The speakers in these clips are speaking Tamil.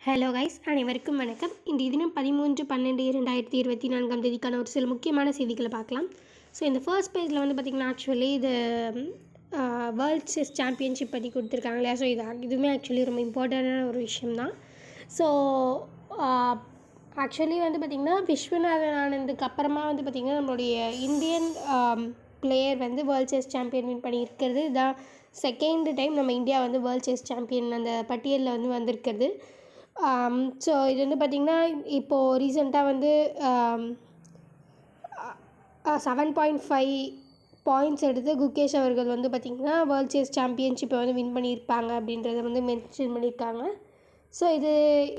ஹலோ கைஸ், அனைவருக்கும் வணக்கம். இன்றைய தினம் 13/12/2024 ஒரு சில முக்கியமான செய்திகளை பார்க்கலாம். ஸோ இந்த ஃபர்ஸ்ட் பேஜில் வந்து பார்த்திங்கன்னா ஆக்சுவலி இது வேர்ல்ட் செஸ் சாம்பியன்ஷிப் பற்றி கொடுத்துருக்காங்க இல்லையா. ஸோ இதுவுமே ஆக்சுவலி ரொம்ப இம்பார்ட்டண்டான ஒரு விஷயம்தான். ஸோ ஆக்சுவலி வந்து பார்த்திங்கன்னா விஸ்வநாதன் ஆனந்துக்கு அப்புறமா வந்து பார்த்திங்கன்னா நம்மளுடைய இந்தியன் பிளேயர் வந்து வேர்ல்ட் செஸ் சாம்பியன் வின் பண்ணியிருக்கிறது. இதான் செகண்ட் டைம் நம்ம இந்தியா வந்து வேர்ல்ட் செஸ் சாம்பியன் அந்த பட்டியலில் வந்து வந்திருக்கிறது. ஸோ இது வந்து பார்த்திங்கன்னா இப்போது ரீசெண்டாக வந்து 7.5 பாயிண்ட்ஸ் எடுத்து குகேஷ் அவர்கள் வந்து பார்த்திங்கன்னா வேர்ல்ட் செஸ் சாம்பியன்ஷிப்பை வந்து வின் பண்ணியிருப்பாங்க அப்படின்றத வந்து மென்ஷன் பண்ணியிருக்காங்க. ஸோ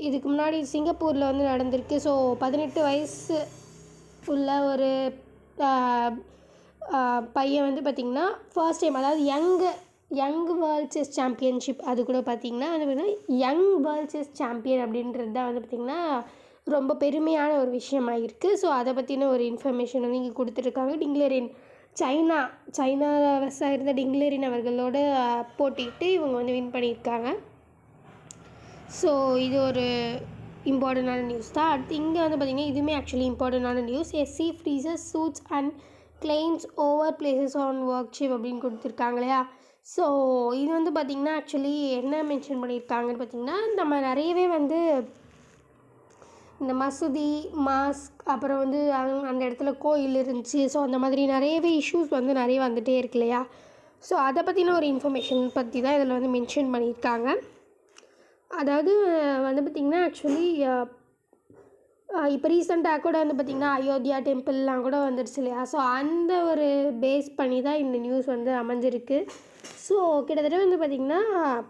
இதுக்கு முன்னாடி சிங்கப்பூரில் வந்து நடந்திருக்கு. ஸோ 18 வயசு உள்ள ஒரு பையன் வந்து பார்த்திங்கன்னா ஃபர்ஸ்ட் டைம், அதாவது யங் வேர்ல்ட் செஸ் சாம்பியன்ஷிப், அது கூட பார்த்திங்கன்னா வந்து பார்த்திங்கன்னா யங் வேர்ல்ட் செஸ் சாம்பியன் அப்படின்றது தான் வந்து பார்த்திங்கன்னா ரொம்ப பெருமையான ஒரு விஷயமாக இருக்குது. ஸோ அதை பற்றின ஒரு இன்ஃபர்மேஷன் வந்து இங்கே கொடுத்துருக்காங்க. டிங்லரின் சைனாவில் இருந்த டிங்லரின் அவர்களோட போட்டிட்டு இவங்க வந்து வின் பண்ணியிருக்காங்க. ஸோ இது ஒரு இம்பார்ட்டண்டான நியூஸ் தான். அடுத்து இங்கே வந்து பார்த்திங்கன்னா இதுவுமே ஆக்சுவலி இம்பார்ட்டண்டான news. SC freezes suits and claims over places on worship அப்படின்னு கொடுத்துருக்காங்க இல்லையா. ஸோ இது வந்து பார்த்திங்கன்னா ஆக்சுவலி என்ன மென்ஷன் பண்ணியிருக்காங்கன்னு பார்த்திங்கன்னா நம்ம நிறையவே வந்து இந்த மசூதி, மாஸ்க், அப்புறம் வந்து அந்த இடத்துல கோயில் இருந்துச்சு. ஸோ அந்த மாதிரி நிறையவே இஷ்யூஸ் வந்து நிறைய வந்துகிட்டே இருக்கு இல்லையா. ஸோ அதை பற்றின ஒரு இன்ஃபர்மேஷன் பற்றி தான் இதில் வந்து மென்ஷன் பண்ணியிருக்காங்க. அதாவது வந்து பார்த்திங்கன்னா ஆக்சுவலி இப்போ ரீசெண்டாக கூட வந்து பார்த்திங்கன்னா அயோத்தியா டெம்பிள்லாம் கூட வந்துடுச்சு இல்லையா. ஸோ அந்த ஒரு பேஸ் பண்ணி தான் இந்த நியூஸ் வந்து அமைஞ்சிருக்கு. ஸோ கிட்டத்தட்ட வந்து பார்த்திங்கன்னா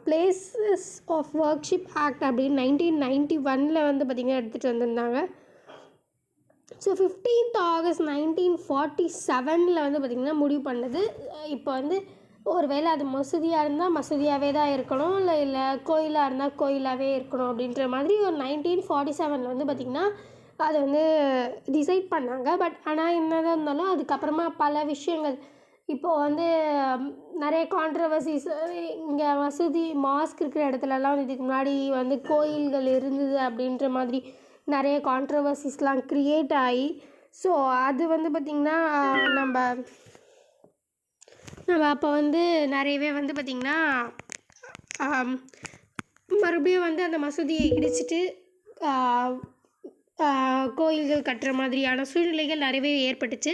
பிளேசஸ் ஆஃப் ஒர்க்ஷிப் ஆக்ட் அப்படின்னு 1991 வந்து பார்த்திங்கன்னா எடுத்துகிட்டு வந்திருந்தாங்க. ஸோ 15th August 1947 வந்து பார்த்திங்கன்னா முடிவு பண்ணது. இப்போ வந்து ஒரு வேளை அது மசூதியாக இருந்தால் மசூதியாகவே தான் இருக்கணும், இல்லை கோயிலாக இருந்தால் கோயிலாகவே இருக்கணும் அப்படின்ற மாதிரி ஒரு 1947 வந்து பார்த்திங்கன்னா அதை வந்து டிசைட் பண்ணாங்க. பட் ஆனால் என்னதான் இருந்தாலும் அதுக்கப்புறமா பல விஷயங்கள் இப்போது வந்து நிறைய கான்ட்ரவர்சிஸ், இங்கே மசூதி மாஸ்க் இருக்கிற இடத்துலலாம் வந்து இதுக்கு முன்னாடி வந்து கோயில்கள் இருந்தது அப்படின்ற மாதிரி நிறைய கான்ட்ரவர்சிஸ்லாம் க்ரியேட் ஆகி, ஸோ அது வந்து பார்த்திங்கன்னா நம்ம அப்போ வந்து நிறையவே வந்து பார்த்திங்கன்னா மறுபடியும் வந்து அந்த மசூதியை இடிச்சிட்டு கோயில்கள் கட்டுற மாதிரியான சூழ்நிலைகள் நிறையவே ஏற்பட்டுச்சு.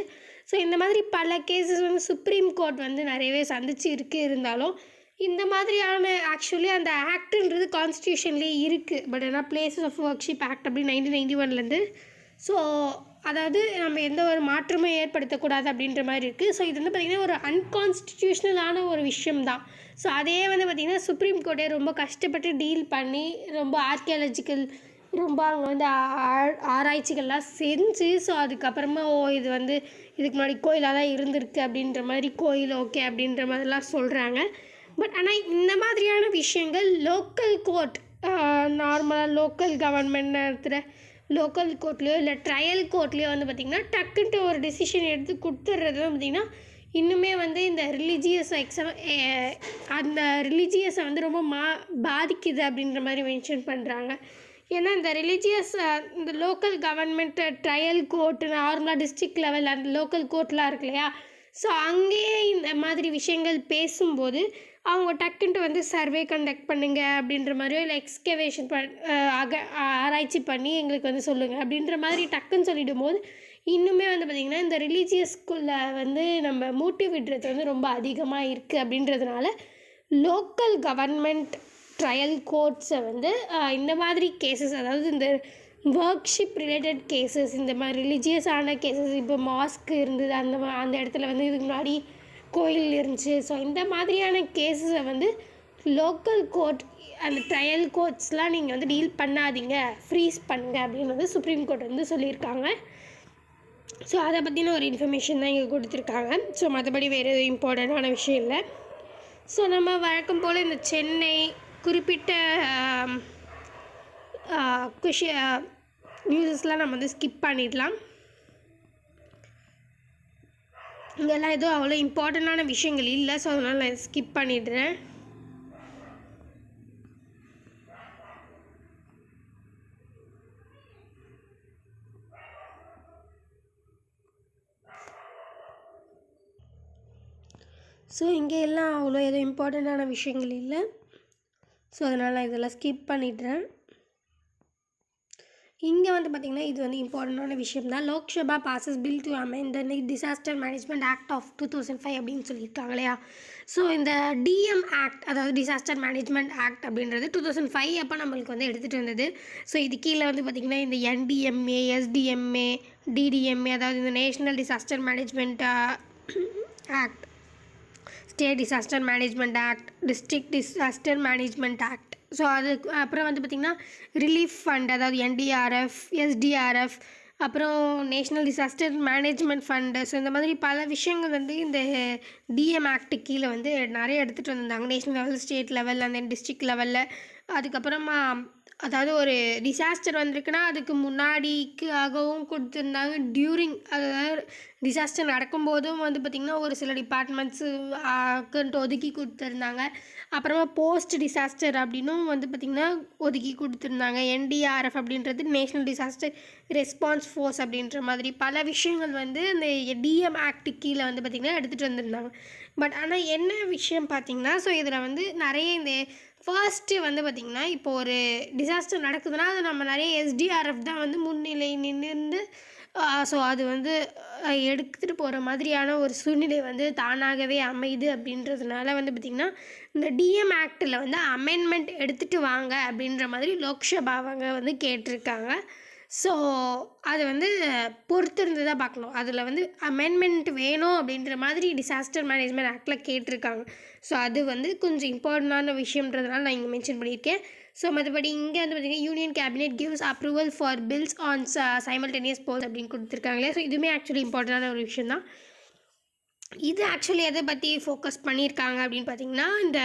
ஸோ இந்த மாதிரி பல கேசஸ் வந்து சுப்ரீம் கோர்ட் வந்து நிறையவே சந்திச்சு இருந்தாலும் இந்த மாதிரியான ஆக்சுவலி அந்த ஆக்டுன்றது கான்ஸ்டியூஷன்லேயே இருக்குது. பட் ஆனால் பிளேசஸ் ஆஃப் ஒர்க்ஷிப் ஆக்ட் அப்படி 1991 ஸோ அதாவது நம்ம எந்த ஒரு மாற்றமும் ஏற்படுத்தக்கூடாது அப்படின்ற மாதிரி இருக்குது. ஸோ இது வந்து பார்த்திங்கன்னா ஒரு அன்கான்ஸ்டிடியூஷ்னலான ஒரு விஷயம்தான். ஸோ அதே வந்து பார்த்திங்கன்னா சுப்ரீம் கோர்ட்டே ரொம்ப கஷ்டப்பட்டு டீல் பண்ணி ரொம்ப ஆர்கியாலஜிக்கல் ரொம்ப அங்கே வந்து ஆராய்ச்சிகள்லாம் செஞ்சு, ஸோ அதுக்கப்புறமா இது வந்து இதுக்கு முன்னாடி கோயிலாக தான் இருந்திருக்கு அப்படின்ற மாதிரி கோயில் ஓகே அப்படின்ற மாதிரிலாம் சொல்கிறாங்க. பட் ஆனால் இந்த மாதிரியான விஷயங்கள் லோக்கல் கோர்ட், நார்மலாக லோக்கல் கவர்மெண்ட் நடத்துகிற லோக்கல் கோர்ட்லேயோ இல்லை ட்ரையல் கோர்ட்லேயோ வந்து பார்த்திங்கன்னா டக்குன்ட்டு ஒரு டெசிஷன் எடுத்து கொடுத்துட்றது தான் பார்த்திங்கன்னா இன்னுமே வந்து இந்த அந்த ரிலீஜியஸை வந்து ரொம்ப பாதிக்குது அப்படின்ற மாதிரி மென்ஷன் பண்ணுறாங்க. ஏன்னா இந்த இந்த லோக்கல் கவர்மெண்ட் ட்ரையல் கோர்ட்டு நார்மலாக டிஸ்ட்ரிக்ட் லெவல் அந்த லோக்கல் கோர்ட்லாம் இருக்கு இல்லையா. ஸோ அங்கேயே இந்த மாதிரி விஷயங்கள் பேசும்போது அவங்க டக்குன்ட்டு வந்து சர்வே கண்டக்ட் பண்ணுங்க அப்படின்ற மாதிரியோ இல்லை எக்ஸ்கவேஷன் ஆராய்ச்சி பண்ணி எங்களுக்கு வந்து சொல்லுங்கள் அப்படின்ற மாதிரி டக்குன்னு சொல்லிடும் போது இன்னுமே வந்து பார்த்திங்கன்னா இந்த ரிலீஜியஸ்குள்ளே வந்து நம்ம மூட்டி விடுறது வந்து ரொம்ப அதிகமாக இருக்குது. அப்படின்றதுனால லோக்கல் கவர்மெண்ட் ட்ரையல் கோர்ட்ஸை வந்து இந்த மாதிரி கேசஸ், அதாவது இந்த ஒர்க்ஷிப் ரிலேட்டட் கேசஸ், இந்த மாதிரி ரிலீஜியஸான கேசஸ், இப்போ மாஸ்க் இருந்தது அந்த இடத்துல வந்து இதுக்கு முன்னாடி கோயில் இருந்துச்சு. ஸோ இந்த மாதிரியான கேஸஸை வந்து லோக்கல் கோர்ட் அந்த ட்ரையல் கோர்ட்ஸ்லாம் நீங்கள் வந்து டீல் பண்ணாதீங்க, ஃப்ரீஸ் பண்ணுங்க அப்படின்னு வந்து சுப்ரீம் கோர்ட் வந்து சொல்லியிருக்காங்க. ஸோ அதை பற்றின ஒரு இன்ஃபர்மேஷன் தான் இங்கே கொடுத்துருக்காங்க. ஸோ மற்றபடி வேறு எதுவும் இம்பார்ட்டண்ட்டான விஷயம் இல்லை. ஸோ நம்ம வழக்கம் போல் இந்த சென்னை குறிப்பிட்ட நியூஸஸ்லாம் நம்ம வந்து ஸ்கிப் பண்ணிடலாம். இங்கெல்லாம் எதுவும் அவ்வளோ இம்பார்ட்டண்ட்டான விஷயங்கள் இல்லை. ஸோ அதனால் நான் ஸ்கிப் பண்ணிடுறேன். ஸோ இங்கே எல்லாம் அவ்வளோ எதுவும் இம்பார்ட்டண்ட்டான விஷயங்கள் இல்லை. ஸோ அதனால் நான் இதெல்லாம் ஸ்கிப் பண்ணிடுறேன். இங்கே வந்து பார்த்திங்கன்னா இது வந்து இம்பார்ட்டண்டான விஷயம் தான். Lok Sabha passes bill to amend the disaster management act of 2005 அப்படின்னு சொல்லியிருக்காங்க இல்லையா. ஸோ இந்த டிஎம் ஆக்ட், அதாவது டிசாஸ்டர் மேனேஜ்மெண்ட் ஆக்ட் அப்படின்றது 2005 அப்போ நம்மளுக்கு வந்து எடுத்துகிட்டு வந்தது. ஸோ இது கீழே வந்து பார்த்திங்கன்னா இந்த என்டிஎம்ஏ, எஸ்டிஎம்ஏ, டிடிஎம்ஏ, அதாவது இந்த national disaster management act, state disaster management act, district disaster management act. So அதுக்கு அப்புறம் வந்து பார்த்திங்கன்னா ரிலீஃப் ஃபண்ட், அதாவது என்டிஆர்எஃப், எஸ்டிஆர்எஃப், அப்புறம் national disaster management fund. So இந்த மாதிரி பல விஷயங்கள் வந்து இந்த டிஎம் ஆக்ட் கீழே வந்து நிறைய எடுத்துகிட்டு வந்திருந்தாங்க. நேஷ்னல் லெவல், ஸ்டேட் லெவல், அந்த டிஸ்ட்ரிக்ட் லெவலில். அதுக்கப்புறமா அதாவது ஒரு டிசாஸ்டர் வந்திருக்குன்னா அதுக்கு முன்னாடிக்காகவும் கொடுத்துருந்தாங்க, டியூரிங், அதாவது டிசாஸ்டர் நடக்கும்போதும் வந்து பார்த்திங்கன்னா ஒரு சில டிபார்ட்மெண்ட்ஸுக்குன்ட்டு ஒதுக்கி கொடுத்துருந்தாங்க. அப்புறமா போஸ்ட் டிசாஸ்டர் அப்படின்னும் வந்து பார்த்திங்கன்னா ஒதுக்கி கொடுத்துருந்தாங்க. என்டிஆர்எஃப் அப்படின்றது நேஷ்னல் டிசாஸ்டர் ரெஸ்பான்ஸ் ஃபோர்ஸ் அப்படின்ற மாதிரி பல விஷயங்கள் வந்து இந்த டிஎம் ஆக்ட் கீழே வந்து பார்த்திங்கன்னா எடுத்துகிட்டு வந்திருந்தாங்க. பட் ஆனால் என்ன விஷயம் பார்த்திங்கன்னா, ஸோ இதில் வந்து நிறைய இந்த ஃபர்ஸ்ட்டு வந்து பார்த்திங்கன்னா இப்போ ஒரு டிசாஸ்டர் நடக்குதுன்னா அது நம்ம நிறைய எஸ்டிஆர்எஃப் தான் வந்து முன்னிலை நின்று ஸோ அது வந்து எடுத்துகிட்டு போகிற மாதிரியான ஒரு சூழ்நிலை வந்து தானாகவே அமையுது. அப்படின்றதுனால வந்து பார்த்திங்கன்னா இந்த டிஎம் ஆக்டில் வந்து அமெண்ட்மெண்ட் எடுத்துகிட்டு வாங்க அப்படின்ற மாதிரி லோக்சபாவங்க வந்து கேட்டிருக்காங்க. ஸோ அது வந்து பொறுத்திருந்து தான் பார்க்கணும். அதில் வந்து அமெண்ட்மெண்ட் வேணும் அப்படின்ற மாதிரி டிசாஸ்டர் மேனேஜ்மெண்ட் ஆக்டில் கேட்டிருக்காங்க. ஸோ அது வந்து கொஞ்சம் இம்பார்ட்டண்டான விஷயம்ன்றதுனால நான் இங்கே மென்ஷன் பண்ணியிருக்கேன். ஸோ மற்றபடி இங்கே வந்து பார்த்திங்கன்னா union cabinet gives approval for bills on simultaneous polls அப்படின்னு கொடுத்துருக்காங்களே. ஸோ இதுவுமே ஆக்சுவலி இம்பார்ட்டண்டான ஒரு விஷயம் தான். இது ஆக்சுவலி எதை பற்றி ஃபோக்கஸ் பண்ணியிருக்காங்க அப்படின்னு பார்த்திங்கன்னா, இந்த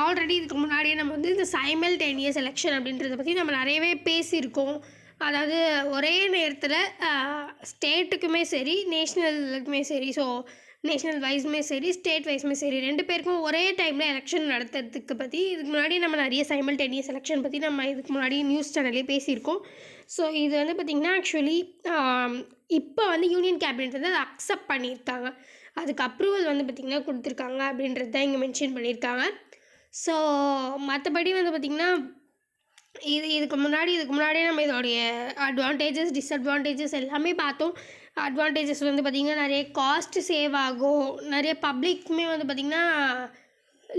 ஆல்ரெடி இதுக்கு முன்னாடியே நம்ம வந்து இந்த சைமல்டேனியஸ் எலெக்ஷன் அப்படின்றத பற்றி நம்ம நிறையவே பேசியிருக்கோம். அதாவது ஒரே நேரத்தில் ஸ்டேட்டுக்குமே சரி, நேஷ்னலுக்குமே சரி, ஸோ நேஷ்னல் வைஸுமே சரி, ஸ்டேட் வைஸுமே சரி, 2 பேருக்கும் ஒரே டைமில் எலெக்ஷன் நடத்துறதுக்கு பற்றி இதுக்கு முன்னாடி நம்ம நிறைய சைமல்டேனியஸ் எலெக்ஷன் பற்றி நம்ம இதுக்கு முன்னாடி நியூஸ் சேனல்லே பேசியிருக்கோம். ஸோ இது வந்து பார்த்திங்கன்னா ஆக்சுவலி இப்போ வந்து யூனியன் கேபினெட் வந்து அதை அக்செப்ட் பண்ணியிருக்காங்க. அதுக்கு அப்ரூவல் வந்து பார்த்திங்கன்னா கொடுத்துருக்காங்க அப்படின்றது தான் இங்கே மென்ஷன் பண்ணியிருக்காங்க. ஸோ மற்றபடி வந்து பார்த்திங்கன்னா இதுக்கு முன்னாடியே நம்ம இதோடைய அட்வான்டேஜஸ், டிஸ்அட்வான்டேஜஸ் எல்லாமே பார்த்தோம். அட்வான்டேஜஸ் வந்து பார்த்திங்கன்னா நிறைய காஸ்ட் சேவ் ஆகும், நிறைய பப்ளிக்குமே வந்து பார்த்திங்கன்னா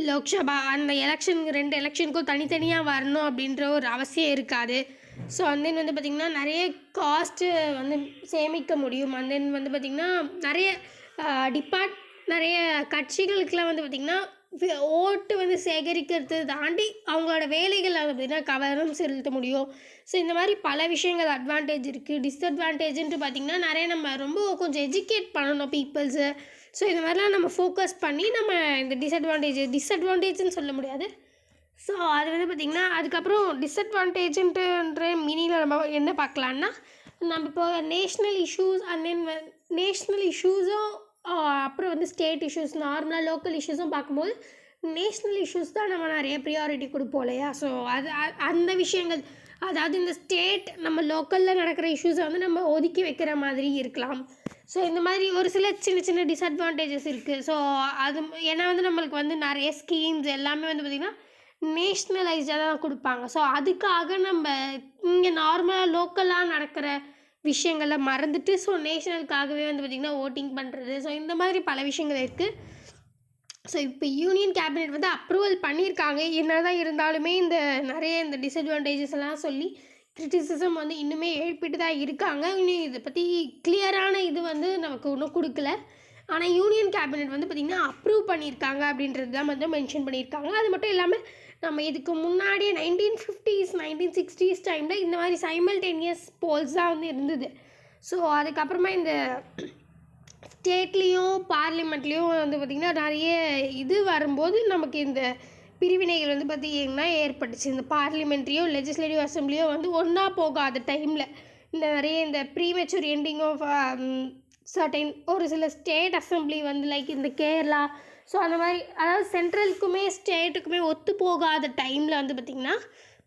லோக்சபா அந்த எலெக்ஷன் 2 எலெக்ஷனுக்கும் தனித்தனியாக வரணும் அப்படின்ற ஒரு அவசியம் இருக்காது. ஸோ தென் வந்து பார்த்திங்கன்னா நிறைய காஸ்ட்டு வந்து சேமிக்க முடியும். தென் வந்து பார்த்திங்கன்னா நிறைய நிறைய கட்சிகளுக்கெலாம் வந்து பார்த்திங்கன்னா ஓட்டு வந்து சேகரிக்கிறது தாண்டி அவங்களோட வேலைகள் பார்த்திங்கன்னா கவனம் செலுத்த முடியும். ஸோ இந்த மாதிரி பல விஷயங்கள் அட்வான்டேஜ் இருக்குது. டிஸ்அட்வான்டேஜ்ன்ட்டு பார்த்திங்கன்னா நிறைய நம்ம ரொம்ப கொஞ்சம் எஜுகேட் பண்ணணும் பீப்புள்ஸு. ஸோ இந்த மாதிரிலாம் நம்ம ஃபோக்கஸ் பண்ணி நம்ம இந்த டிஸ்அட்வான்டேஜ்னு சொல்ல முடியாது. ஸோ அது வந்து பார்த்திங்கன்னா அதுக்கப்புறம் டிஸ்அட்வான்டேஜ்ன்ட்டுன்ற மீனிங்கில் நம்ம என்ன பார்க்கலான்னா, நம்ம இப்போ நேஷ்னல் இஷ்யூஸ் நேஷ்னல் இஷ்யூஸும் அப்புறம் வந்து ஸ்டேட் இஷ்யூஸ், நார்மலாக லோக்கல் இஷ்யூஸும் பார்க்கும்போது நேஷ்னல் இஷ்யூஸ் தான் நம்ம நிறைய ப்ரியாரிட்டி கொடுப்போம் இல்லையா. ஸோ அது அந்த விஷயங்கள், அதாவது இந்த ஸ்டேட் நம்ம லோக்கலில் நடக்கிற இஷ்யூஸை வந்து நம்ம ஒதுக்கி வைக்கிற மாதிரி இருக்கலாம். ஸோ இந்த மாதிரி ஒரு சில சின்ன சின்ன டிஸ்அட்வான்டேஜஸ் இருக்குது. ஸோ அது ஏன்னா வந்து நம்மளுக்கு வந்து நிறைய ஸ்கீம்ஸ் எல்லாமே வந்து பார்த்திங்கன்னா நேஷ்னலைஸ்டாக தான் கொடுப்பாங்க. ஸோ அதுக்காக நம்ம இங்கே நார்மலாக லோக்கலாக நடக்கிற விஷயங்களை மறந்துட்டு ஸோ நேஷ்னலுக்காகவே வந்து பார்த்திங்கன்னா ஓட்டிங் பண்ணுறது. ஸோ இந்த மாதிரி பல விஷயங்கள் இருக்குது. ஸோ இப்போ யூனியன் கேபினெட் வந்து அப்ரூவல் பண்ணியிருக்காங்க. என்ன தான் இருந்தாலுமே நிறைய இந்த டிஸ்அட்வான்டேஜஸ் எல்லாம் சொல்லி கிரிட்டிசிசம் வந்து இன்னுமே எழுப்பிட்டு தான் இருக்காங்க. இன்னும் இதை பற்றி கிளியரான இது வந்து நமக்கு இன்னும் கொடுக்கல. ஆனால் யூனியன் கேபினெட் வந்து பார்த்திங்கன்னா அப்ரூவ் பண்ணியிருக்காங்க அப்படின்றது தான் வந்து மென்ஷன் பண்ணியிருக்காங்க. அது மட்டும் இல்லாமல் நம்ம இதுக்கு முன்னாடியே 1950s 1960s டைமில் இந்த மாதிரி சைமல்டேனியஸ் போல்ஸ் தான் வந்து இருந்தது. ஸோ அதுக்கப்புறமா இந்த ஸ்டேட்லேயும் பார்லிமெண்ட்லேயும் வந்து பார்த்திங்கன்னா நிறைய இது வரும்போது நமக்கு இந்த பிரிவினைகள் வந்து பார்த்திங்கன்னா ஏற்பட்டுச்சு. இந்த பார்லிமெண்ட்லேயோ லெஜிஸ்லேட்டிவ் அசம்பிளியோ வந்து ஒன்றா போகாத டைமில் நிறைய இந்த ப்ரீமெச்சூர் எண்டிங் ஆஃப் சர்டைன் ஒரு சில ஸ்டேட் அசம்பிளி வந்து லைக் இந்த கேரளா, ஸோ அந்த மாதிரி அதாவது சென்ட்ரலுக்குமே ஸ்டேட்டுக்குமே ஒத்து போகாத டைமில் வந்து பார்த்திங்கன்னா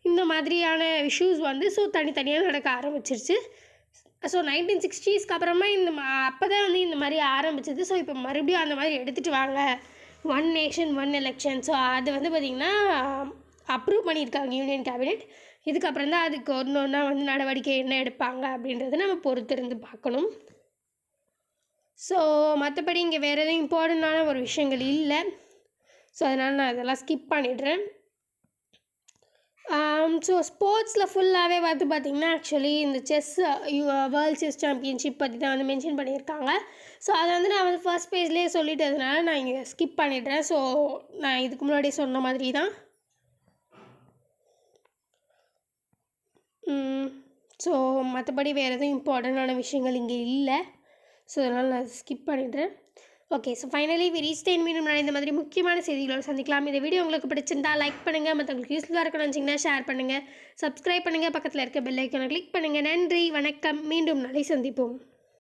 இந்த மாதிரியான இஷ்யூஸ் வந்து ஸோ தனித்தனியாக நடக்க ஆரம்பிச்சிருச்சு. ஸோ 1960ஸ்க்கு அப்புறமா அப்போ தான் வந்து இந்த மாதிரி ஆரம்பிச்சது. ஸோ இப்போ மறுபடியும் அந்த மாதிரி எடுத்துகிட்டு வாங்க, one nation one election. So அது வந்து பார்த்திங்கன்னா அப்ரூவ் பண்ணியிருக்காங்க யூனியன் கேபினெட். இதுக்கப்புறம் தான் அதுக்கு ஒன்றா வந்து நடவடிக்கை என்ன எடுப்பாங்க அப்படின்றத நம்ம பொறுத்திருந்து பார்க்கணும். ஸோ மற்றபடி இங்கே வேறு எதுவும் இம்பார்ட்டண்ட்டான ஒரு விஷயங்கள் இல்லை. ஸோ அதனால் நான் இதெல்லாம் ஸ்கிப் பண்ணிடுறேன். ஸோ ஸ்போர்ட்ஸில் ஃபுல்லாகவே வந்து பார்த்திங்கன்னா ஆக்சுவலி இந்த வேர்ல்ட் செஸ் சாம்பியன்ஷிப் பற்றி தான் வந்து மென்ஷன் பண்ணியிருக்காங்க. ஸோ அதை வந்து நான் வந்து ஃபர்ஸ்ட் பேஜ்லேயே சொல்லிட்டதுனால நான் இங்கே ஸ்கிப் பண்ணிடுறேன். ஸோ நான் இதுக்கு முன்னாடி சொன்ன மாதிரி தான். ஸோ மற்றபடி வேறு எதுவும் இம்பார்ட்டண்ட்டான விஷயங்கள் இங்கே இல்லை. ஸோ அதனால் நான் ஸ்கிப் பண்ணிடுறேன். ஓகே, ஸோ ஃபைனலி ரீஸ்டைன் மீண்டும் நான் இந்த மாதிரி முக்கியமான செய்திகளோடு சந்திக்கலாம். இந்த வீடியோ உங்களுக்கு பிடிச்சிருந்தா லைக் பண்ணுங்கள், மற்றவங்களுக்கு யூஸ்ஃபுல்லாக இருக்கணும்னு வச்சிங்கன்னா ஷேர் பண்ணுங்கள், சப்ஸ்கிரைப் பண்ணுங்கள், பக்கத்தில் இருக்க பெல் ஐக்கானை கிளிக் பண்ணுங்கள். நன்றி, வணக்கம், மீண்டும் நாளை சந்திப்போம்.